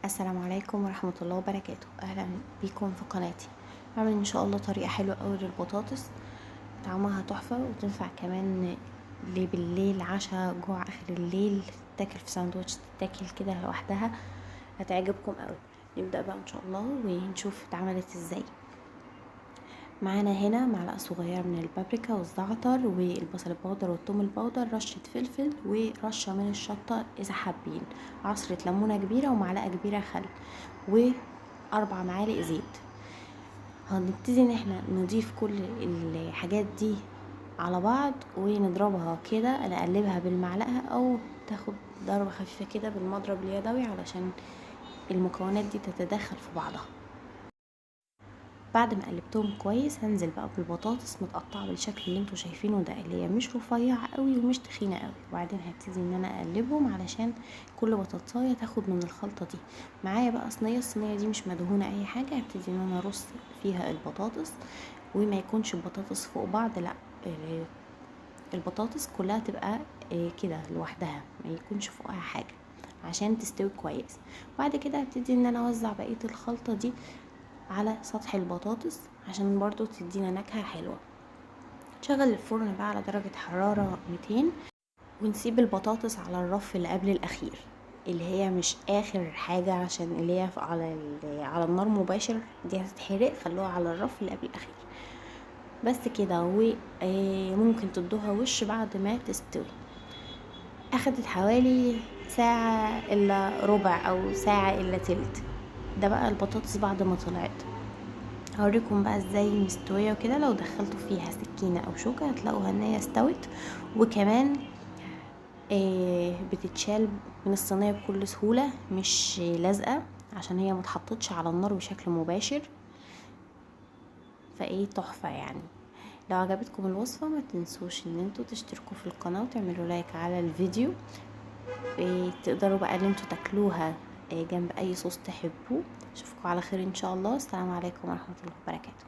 السلام عليكم ورحمة الله وبركاته. اهلا بيكم في قناتي. هعمل ان شاء الله طريقة حلوة قوي للبطاطس، طعمها تحفة وتنفع كمان بالليل عشاء جوع اخر الليل، تاكل في ساندوتش، تاكل كده لوحدها، هتعجبكم قوي. نبدأ بقى ان شاء الله ونشوف اتعملت ازاي. معانا هنا معلقة صغيرة من البابريكا والزعتر والبصل البودر والثوم البودر، رشة فلفل ورشة من الشطة إذا حابين، عصرة ليمونة كبيرة ومعلقة كبيرة خل و4 معالق زيت. هنبتدي ان احنا نضيف كل الحاجات دي على بعض ونضربها كده، نقلبها بالمعلقة او تاخد ضربة خفيفة كده بالمضرب اليدوي علشان المكونات دي تتداخل في بعضها. بعد ما قلبتهم كويس هنزل بقى بالبطاطس متقطعه بالشكل اللي انتوا شايفينه ده، اللي هي مش رفيعه قوي ومش تخينه قوي. وبعدين هبتدي ان انا اقلبهم علشان كل بطاطسايه تاخد من الخلطه دي. معايا بقى صينيه، الصينيه دي مش مدهونه اي حاجه، هبتدي ان انا ارص فيها البطاطس، وما يكونش البطاطس فوق بعض، لا، البطاطس كلها تبقى كده لوحدها، ما يكونش فوقها حاجه عشان تستوي كويس. وبعد كده هبتدي ان انا اوزع بقيه الخلطه دي على سطح البطاطس عشان برضو تدينا نكهة حلوة. نشغل الفرن بقى على درجة حرارة 200 ونسيب البطاطس على الرف اللي قبل الاخير، اللي هي مش اخر حاجة، عشان اللي هي على النار مباشر دي هتتحرق، خلوها على الرف اللي قبل الاخير بس كده. وممكن تدوها وش بعد ما تستوي. اخدت حوالي ساعة الا ربع او ساعة الا تلت. ده بقى البطاطس بعد ما طلعت. هوريكم بقى ازاي مستوية وكده. لو دخلتوا فيها سكينة او شوكة هتلاقوها ان هي استوت، وكمان بتتشال من الصينية بكل سهولة، مش لازقة عشان هي متحطتش على النار بشكل مباشر. تحفة يعني. لو عجبتكم الوصفة ما تنسوش ان انتوا تشتركوا في القناة وتعملوا لايك على الفيديو. تقدروا بقى ان انتوا تاكلوها جنب اي صوص تحبوه. اشوفكم على خير ان شاء الله. السلام عليكم ورحمة الله وبركاته.